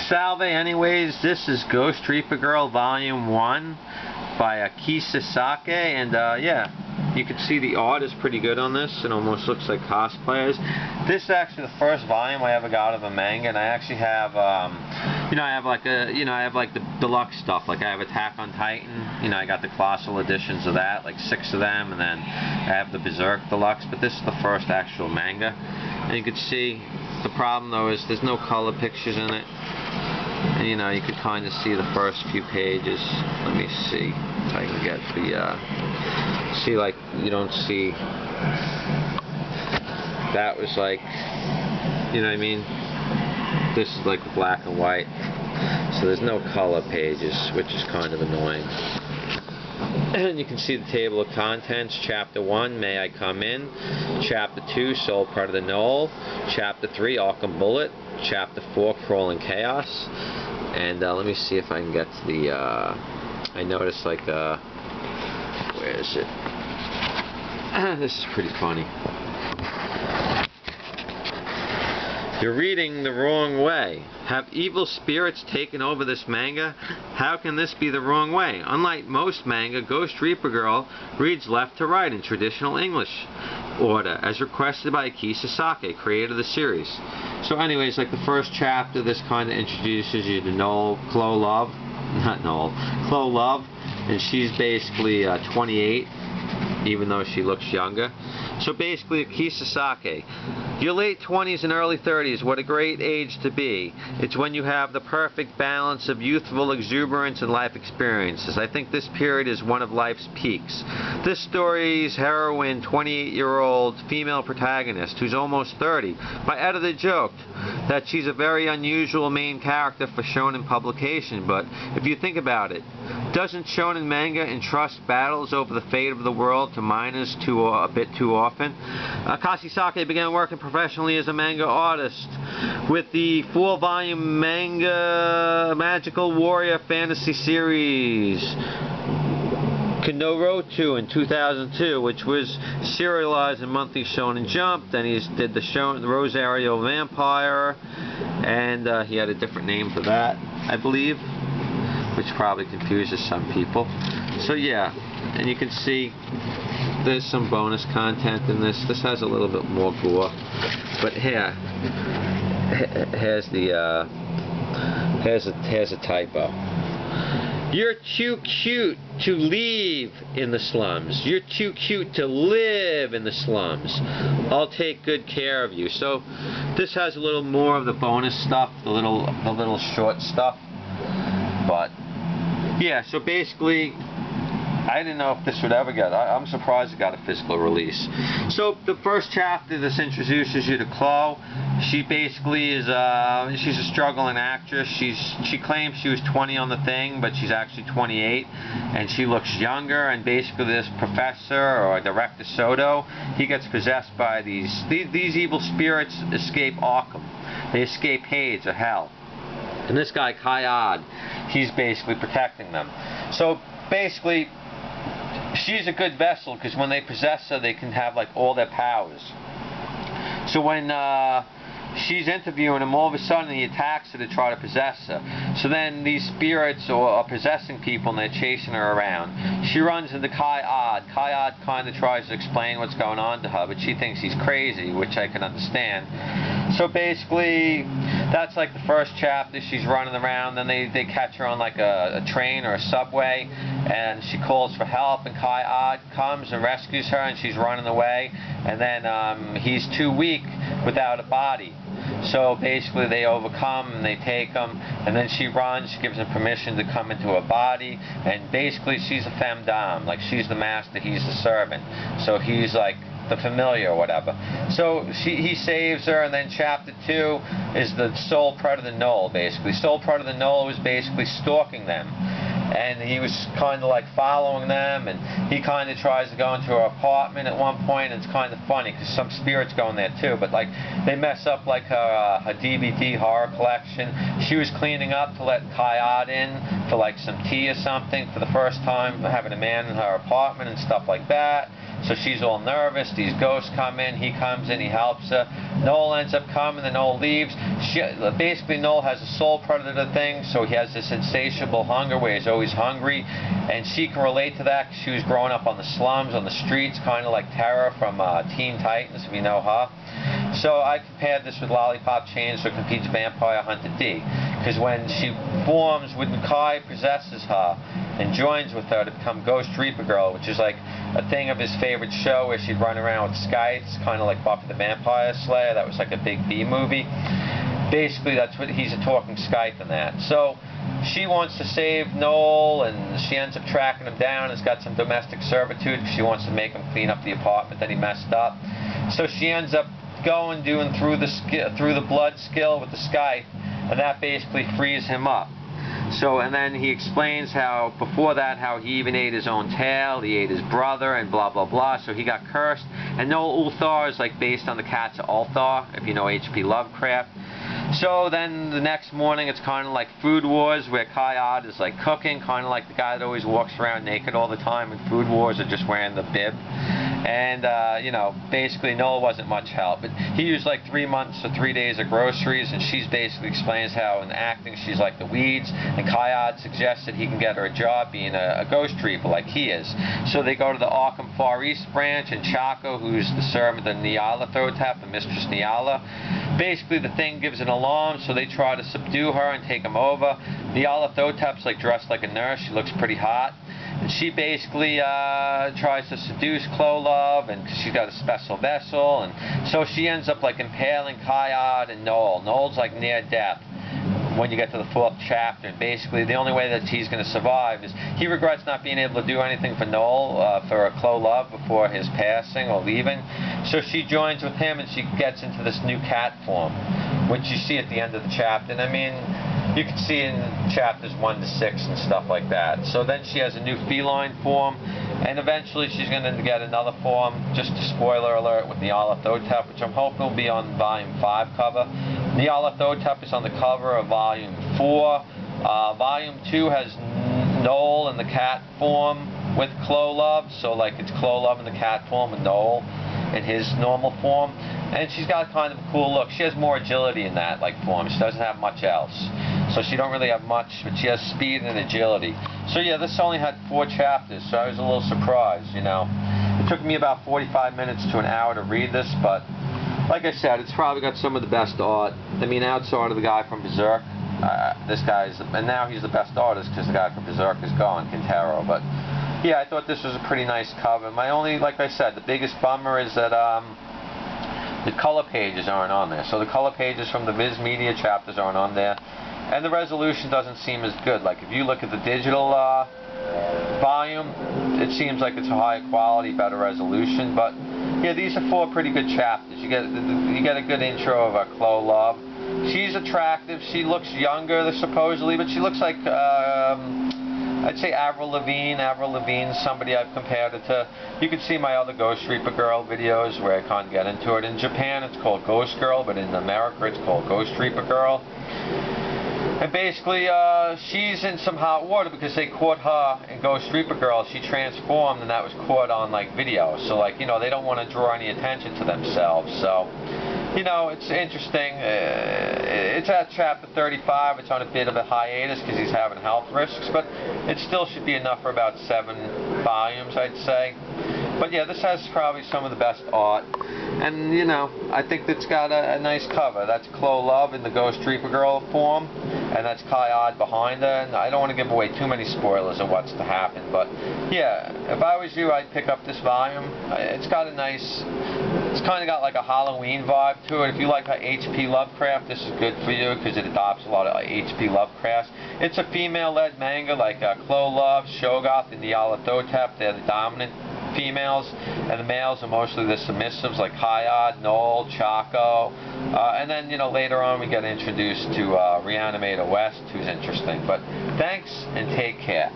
Salve anyways, this is Ghost Reaper Girl Volume 1 by Ikeda Saike, and yeah, you can see the art is pretty good on this. It almost looks like cosplayers. This is actually the first volume I ever got of a manga, and I actually have I have like the deluxe stuff. Like I have Attack on Titan, I got the colossal editions of that, like 6 of them, and then I have the Berserk Deluxe, but this is the first actual manga. And you can see the problem though is there's no color pictures in it. And, you could kind of see the first few pages. Let me see if I can get the see, like, you don't see, that was like, you know what I mean, this is like black and white, so there's no color pages, which is kind of annoying. And you can see the table of contents. Chapter 1, May I Come In? Chapter 2, Soul Part of the Knoll. Chapter 3, Arkham Bullet. Chapter 4, Crawling Chaos. And let me see if I can get to the, I noticed, like, where is it? This is pretty funny. You're reading the wrong way. Have evil spirits taken over this manga? How can this be the wrong way? Unlike most manga, Ghost Reaper Girl reads left to right in traditional English order, as requested by Ikeda Saike, creator of the series. So anyways, like the first chapter, this kind of introduces you to Chloe Love, and she's basically 28, even though she looks younger. So basically, Ikeda Saike, your late 20s and early 30s, what a great age to be. It's when you have the perfect balance of youthful exuberance and life experiences. I think this period is one of life's peaks. This story's heroine, 28-year-old female protagonist, who's almost 30. My editor joked that she's a very unusual main character for shonen publication, but if you think about it, doesn't shonen manga entrust battles over the fate of the world to minors a bit too often? Ikeda Saike began working professionally as a manga artist with the 4-volume manga Magical Warrior fantasy series Kinorotu in 2002, which was serialized in Monthly Shonen Jump. Then he did the Rosario Vampire, and he had a different name for that, I believe, which probably confuses some people. So yeah, and you can see there's some bonus content in this. This has a little bit more gore, but here, here's a typo. You're too cute to leave in the slums. You're too cute to live in the slums. I'll take good care of you. So this has a little more of the bonus stuff, the little short stuff. But yeah, so basically, I didn't know if this would ever get. I'm surprised it got a physical release. So the first chapter, this introduces you to Chloe. She basically is she's a struggling actress. She claims she was 20 on the thing, but she's actually 28, and she looks younger. And basically, this professor or director Soto, he gets possessed by these evil spirits. Escape Arkham. They escape Hades or hell. And this guy Kayad, he's basically protecting them. So basically, she's a good vessel because when they possess her, they can have like all their powers. So when she's interviewing him, all of a sudden he attacks her to try to possess her. So then these spirits are possessing people and they're chasing her around. She runs into Kayad. Kayad kind of tries to explain what's going on to her, but she thinks he's crazy, which I can understand. So basically, that's like the first chapter. She's running around, then they catch her on like a train or a subway, and she calls for help, and Kayad comes and rescues her, and she's running away, and then he's too weak without a body. So basically they overcome and they take him, and then she runs, she gives him permission to come into a body, and basically she's a femdom, like she's the master, he's the servant. So he's like the familiar or whatever. So he saves her, and then chapter 2 is the Soul Part of the Knoll, basically. Soul Part of the Knoll was basically stalking them. And he was kind of like following them, and he kind of tries to go into her apartment at one point, and it's kind of funny because some spirits go in there too, but like they mess up like her DVD horror collection. She was cleaning up to let Kayad in for like some tea or something for the first time, having a man in her apartment and stuff like that. So she's all nervous. These ghosts come in. He comes in. He helps her. Noel ends up coming. Then Noel leaves. Basically, Noel has a soul predator thing, so he has this insatiable hunger where he's always hungry, and she can relate to that because she was growing up on the slums, on the streets, kind of like Tara from Teen Titans, if you know her. So I compared this with Lollipop Chainsaw competes Vampire Hunter D, because when she forms, when Kai possesses her and joins with her to become Ghost Reaper Girl, which is like a thing of his favorite show where she'd run around with scythes, kind of like Buffy the Vampire Slayer. That was like a big B movie. Basically, that's what he's a talking scythe in that. So she wants to save Noel, and she ends up tracking him down. Has got some domestic servitude because she wants to make him clean up the apartment that he messed up. So she ends up doing through the blood skill with the scythe, and that basically frees him up. So, and then he explains how before that, how he even ate his own tail, he ate his brother, and blah blah blah. So he got cursed. And Noel Ulthar is like based on the cats of Ulthar, if you know H.P. Lovecraft. So then the next morning, it's kind of like Food Wars, where Kai is like cooking, kind of like the guy that always walks around naked all the time in Food Wars, or just wearing the bib. And, you know, basically Noel wasn't much help. But he used like 3 months or 3 days of groceries, and she basically explains how in acting she's like the weeds, and Kai suggests that he can get her a job being a ghost reaper like he is. So they go to the Arkham Far East branch, and Chaco, who's the servant of Nyarlathotep, the Mistress Nyarla, basically the thing gives an alarm, so they try to subdue her and take him over. Nyarlathotep's like dressed like a nurse. She looks pretty hot. And she basically tries to seduce Clolov, and she's got a special vessel, and so she ends up like impaling Kai and Noel. Noel's like near death when you get to the 4th chapter, and basically the only way that he's going to survive is he regrets not being able to do anything for Noel, for Clolov before his passing or leaving. So she joins with him, and she gets into this new cat form, which you see at the end of the chapter. And I mean, you can see in chapters 1 to 6 and stuff like that. So then she has a new feline form, and eventually she's going to get another form, just a spoiler alert, with Nyarlathotep, which I'm hoping will be on Volume 5 cover. Nyarlathotep is on the cover of Volume 4. Volume 2 has Noel in the cat form with Clolov, so like it's Clolov in the cat form with Noel in his normal form. And she's got kind of a cool look. She has more agility in that like form. She doesn't have much else. So she don't really have much, but she has speed and agility. So yeah, this only had 4 chapters, so I was a little surprised, you know. It took me about 45 minutes to an hour to read this, but like I said, it's probably got some of the best art. I mean, outside of the guy from Berserk, this guy's, and now he's the best artist because the guy from Berserk is gone, Kintaro. But yeah, I thought this was a pretty nice cover. My only, like I said, the biggest bummer is that the color pages aren't on there. So the color pages from the Viz Media chapters aren't on there. And the resolution doesn't seem as good. Like if you look at the digital volume, it seems like it's a higher quality, better resolution. But yeah, these are 4 pretty good chapters. You get a good intro of Clolov. She's attractive. She looks younger, supposedly, but she looks like I'd say Avril Lavigne. Avril Lavigne's somebody I've compared it to. You can see my other Ghost Reaper Girl videos where I can't get into it. In Japan, it's called Ghost Girl, but in America, it's called Ghost Reaper Girl. And basically, she's in some hot water because they caught her in Ghost Reaper Girl. She transformed, and that was caught on, like, video. So, like, you know, they don't want to draw any attention to themselves. So, you know, it's interesting. It's at chapter 35. It's on a bit of a hiatus because he's having health risks. But it still should be enough for about 7 volumes, I'd say. But yeah, this has probably some of the best art. And, you know, I think it's got a nice cover. That's Clolov in the Ghost Reaper Girl form. And that's Kai behind her. And I don't want to give away too many spoilers of what's to happen. But, yeah, if I was you, I'd pick up this volume. It's got a nice... It's kind of got like a Halloween vibe to it. If you like H.P. Lovecraft, this is good for you because it adopts a lot of H.P. Lovecraft. It's a female-led manga like Clolov, Shogoth, and Nyarlathotep. They're the dominant females, and the males are mostly the submissives like Hayat, Noel, Chaco, and then, you know, later on we get introduced to Reanimator West, who's interesting. But thanks and take care.